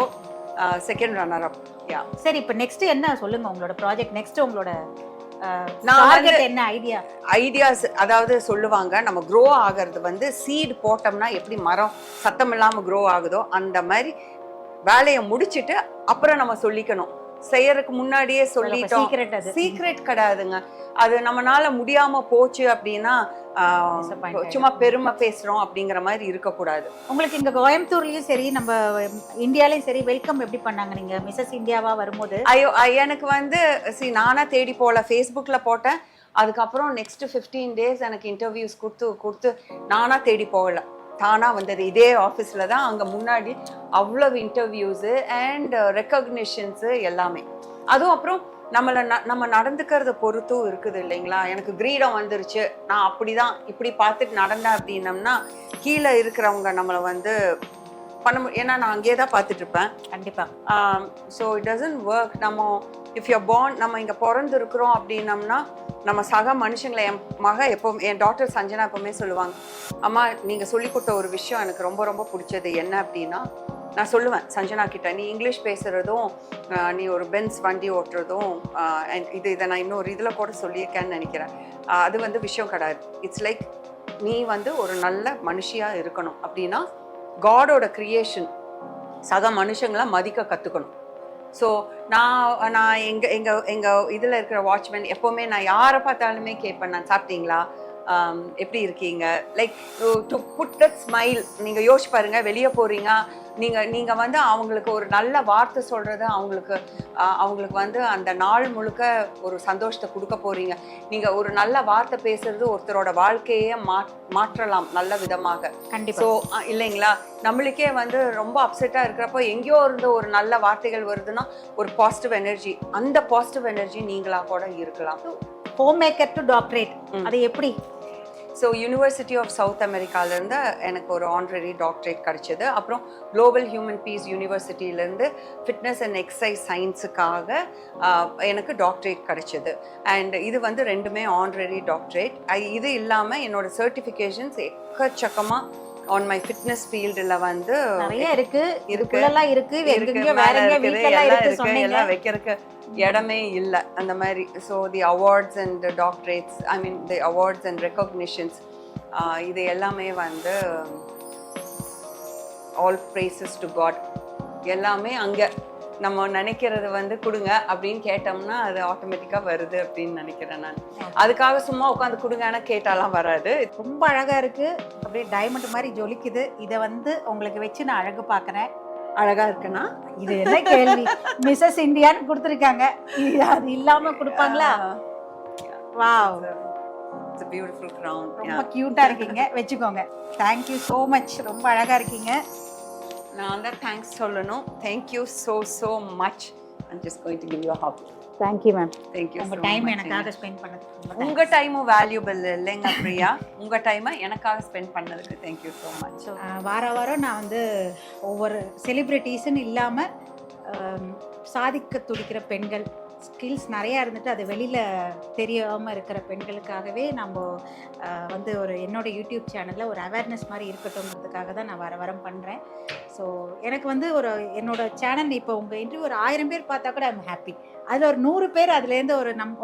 [SPEAKER 2] second runner up. yeah.
[SPEAKER 1] சரி, இப்போ நெக்ஸ்ட் என்ன சொல்லுங்க, உங்களோட ப்ராஜெக்ட் நெக்ஸ்ட் உங்களோட என்ன
[SPEAKER 2] ஐடியாஸ்? அதாவது சொல்லுவாங்க, நம்ம க்ரோ ஆகிறது வந்து சீட் போட்டோம்னா எப்படி மரம் சத்தம் இல்லாம க்ரோ ஆகுதோ அந்த மாதிரி வேலையை முடிச்சுட்டு அப்புறம் நம்ம சொல்லிக்கணும். செய்யறதுக்கு முன்னாடியே சொல்லிட்டோம். சீக்ரெட் கிடையாதுங்க. அது நம்மளால முடியாம போச்சு அப்படின்னா சும்மா பெருமை பேசுறோம் அப்படிங்கிற மாதிரி இருக்கக்கூடாது.
[SPEAKER 1] உங்களுக்கு இங்க கோயம்புத்தூர்லயும் சரி, நம்ம இந்தியாலயும் சரி, வெல்கம் எப்படி பண்ணாங்க நீங்க மிஸ்ஸஸ் இந்தியாவா வரும்போது?
[SPEAKER 2] ஐயோ, எனக்கு வந்து நானா தேடி போல, ஃபேஸ்புக்ல போட்டேன். அதுக்கப்புறம் நெக்ஸ்ட் 15 days எனக்கு இன்டர்வியூஸ் கொடுத்து நானா தேடி போகல, தானா வந்தது. இதே ஆஃபீஸில் தான் அங்கே முன்னாடி அவ்வளவு இன்டர்வியூஸு அண்ட் ரெக்கக்னிஷன்ஸு எல்லாமே. அதுவும் அப்புறம் நம்ம நடந்துக்கிறத பொறுத்தும் இருக்குது இல்லைங்களா. எனக்கு கிரீடம் வந்துருச்சு, நான் அப்படிதான் இப்படி பார்த்துட்டு நடந்தேன் அப்படின்னம்னா கீழே இருக்கிறவங்க நம்மளை வந்து ஏன்னா நான் அங்கேயே தான் பார்த்துட்டு இருப்பேன்.
[SPEAKER 1] கண்டிப்பாக.
[SPEAKER 2] So it doesn't work. நம்ம இஃப் யூ பார்ன், நம்ம இங்கே பிறந்திருக்கிறோம் அப்படின்னம்னா நம்ம சக மனுஷங்களை, என் டாக்டர் சஞ்சனா எப்பவுமே சொல்லுவாங்க, அம்மா நீங்கள் சொல்லி கொடுத்த ஒரு விஷயம் எனக்கு ரொம்ப ரொம்ப பிடிச்சது என்ன அப்படின்னா, நான் சொல்லுவேன் சஞ்சனா கிட்ட, நீ இங்கிலீஷ் பேசுகிறதும் நீ ஒரு பென்ஸ் வண்டி ஓட்டுறதும் இதை நான் இன்னொரு இதில் கூட சொல்லியிருக்கேன்னு நினைக்கிறேன். அது வந்து விஷயம் கிடையாது. இட்ஸ் லைக் நீ வந்து ஒரு நல்ல மனுஷியாக இருக்கணும் அப்படின்னா காடோட கிரியேஷன் சக மனுஷங்களை மதிக்க கற்றுக்கணும். ஸோ நான் எங்கள் இதில் இருக்கிற வாட்ச்மேன் எப்போவுமே நான் யாரை பார்த்தாலுமே கேட்பேன், நான் சாப்பிட்டீங்களா, எப்படி இருக்கீங்க, like to put that smile. நீங்கள் யோசிச்சு பாருங்க, வெளியே போகிறீங்க, நீங்கள் வந்து அவங்களுக்கு ஒரு நல்ல வார்த்தை சொல்கிறது அவங்களுக்கு வந்து அந்த நாள் முழுக்க ஒரு சந்தோஷத்தை கொடுக்க போகிறீங்க. நீங்கள் ஒரு நல்ல வார்த்தை பேசுறது ஒருத்தரோட வாழ்க்கையே மாற்றலாம் நல்ல விதமாக.
[SPEAKER 1] கண்டிப்பாக.
[SPEAKER 2] ஸோ இல்லைங்களா, நம்மளுக்கே வந்து ரொம்ப அப்செட்டாக இருக்கிறப்போ எங்கேயோ இருந்து ஒரு நல்ல வார்த்தைகள் வருதுன்னா ஒரு பாசிட்டிவ் எனர்ஜி, அந்த பாசிட்டிவ் எனர்ஜி நீங்களாக கூட இருக்கலாம்.
[SPEAKER 1] ஹோம் மேக்கர் டு டாக்டரேட், அது எப்படி?
[SPEAKER 2] ஸோ யூனிவர்சிட்டி ஆஃப் சவுத் அமெரிக்காலேருந்து எனக்கு ஒரு ஆனரரி டாக்டரேட் கிடச்சிது. அப்புறம் குளோபல் ஹியூமன் பீஸ் யூனிவர்சிட்டியிலேருந்து ஃபிட்னஸ் அண்ட் எக்ஸசைஸ் சயின்ஸுக்காக எனக்கு டாக்டரேட் கிடச்சிது. அண்ட் இது வந்து ரெண்டுமே ஆனரரி டாக்டரேட். இது இல்லாமல் என்னோட சர்டிஃபிகேஷன்ஸ் எக்கச்சக்கமாக ஆன் மை ஃபிட்னஸ் ஃபீல்டில் வந்து
[SPEAKER 1] நிறைய இருக்கு.
[SPEAKER 2] எல்லாம் வைக்கிறதுக்கு இடமே இல்லை அந்த மாதிரி. So the awards and doctorates, I mean the awards and recognitions, இது எல்லாமே வந்து ஆல் ப்ரைசஸ் டு காட். எல்லாமே அங்கே நம்ம நினைக்கிறது வந்து கொடுங்க அப்படின்னு கேட்டோம்னா அது ஆட்டோமேட்டிக்காக வருது அப்படின்னு நினைக்கிறேன் நான். அதுக்காக சும்மா உட்காந்து கொடுங்கன்னா கேட்டாலாம் வராது.
[SPEAKER 1] ரொம்ப அழகாக இருக்குது, அப்படியே டைமண்ட் மாதிரி ஜொலிக்குது. இதை வந்து உங்களுக்கு வச்சு நான் அழகு பார்க்குறேன்.
[SPEAKER 2] அழகா இருக்குன்னா
[SPEAKER 1] இது என்ன கேள்வி, மிஸ்ஸஸ் இந்தியான்னு கொடுத்துருக்காங்க, அது இல்லாமல் கொடுப்பாங்களா? Wow,
[SPEAKER 2] it's a beautiful crown.
[SPEAKER 1] ரொம்ப க்யூட்டாக இருக்கீங்க, வச்சுக்கோங்க. தேங்க்யூ ஸோ மச், ரொம்ப அழகாக இருக்கீங்க.
[SPEAKER 2] நான் தான் தேங்க்ஸ் சொல்லணும். Thank you so much. I'm just going to give you a hug.
[SPEAKER 1] Thank you ma'am.
[SPEAKER 2] Thank you.
[SPEAKER 1] உங்கள் டைம் எனக்காக ஸ்பெண்ட் பண்ணதுக்கு
[SPEAKER 2] உங்கள் டைமும் வேல்யூபிள் இல்லைங்க பிரியா. உங்கள் டைமை எனக்காக ஸ்பெண்ட் பண்ணதுக்கு தேங்க்யூ ஸோ மச்.
[SPEAKER 1] வாரம் நான் வந்து ஒவ்வொரு செலிப்ரிட்டிஸ்ன்னு இல்லாமல் சாதிக்க துடிக்கிற பெண்கள், ஸ்கில்ஸ் நிறையா இருந்துட்டு அது வெளியில் தெரியாமல் இருக்கிற பெண்களுக்காகவே நம்ம வந்து என்னோட யூடியூப் சேனலில் ஒரு அவேர்னஸ் மாதிரி இருக்கட்டும்ங்கிறதுக்காக தான் நான் வாரம் பண்ணுறேன். ஸோ எனக்கு வந்து என்னோட சேனல் இப்போ உங்கள் இன்டர்வியூ ஒரு 1000 பேர் பார்த்தா கூட ஐம் ஹாப்பி. அதில் ஒரு 100 பேர் அதுலேருந்து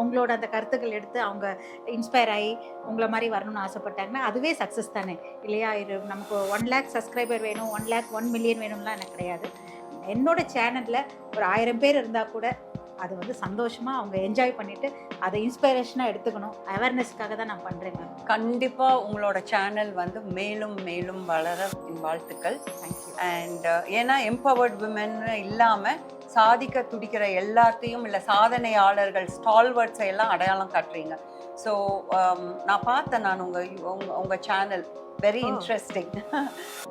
[SPEAKER 1] உங்களோட அந்த கருத்துக்கள் எடுத்து அவங்க இன்ஸ்பயர் ஆகி உங்களை மாதிரி வரணும்னு ஆசைப்பட்டாங்கன்னா அதுவே சக்ஸஸ் தானே இல்லையா? நமக்கு 1 lakh சப்ஸ்கிரைபர் வேணும், 1 lakh 1 million வேணும்லாம் எனக்கு கிடையாது. என்னோட சேனலில் ஒரு 1000 பேர் இருந்தால் கூட அது வந்து சந்தோஷமாக அவங்க என்ஜாய் பண்ணிவிட்டு அதை இன்ஸ்பிரேஷனாக எடுத்துக்கணும். அவேர்னஸ்க்காக தான் நான் பண்ணுறேங்க.
[SPEAKER 2] கண்டிப்பாக உங்களோட சேனல் வந்து மேலும் மேலும் வளர என் வாழ்த்துக்கள்.
[SPEAKER 1] தேங்க்யூ.
[SPEAKER 2] அண்ட் ஏன்னா எம்பவர்ட் விமன் இல்லாமல் சாதிக்க துடிக்கிற எல்லாத்தையும் இல்லை சாதனையாளர்கள் ஸ்டால்வர்ட்ஸை எல்லாம் அடையாளம் காட்டுறீங்க. ஸோ நான் பார்த்தேன், நான் உங்கள் சேனல் வெரி இன்ட்ரெஸ்டிங்,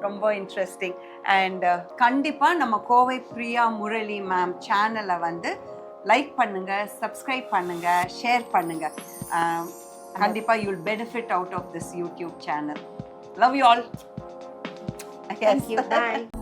[SPEAKER 2] ரொம்ப இன்ட்ரெஸ்டிங். அண்ட் கண்டிப்பாக நம்ம கோவை பிரியா முரளி மேம் சேனலை வந்து லைக் பண்ணுங்க, சப்ஸ்கிரைப் பண்ணுங்க, ஷேர் பண்ணுங்க. கண்டிப்பா you will benefit out of this YouTube channel. Love you all.
[SPEAKER 1] Thank you. Bye.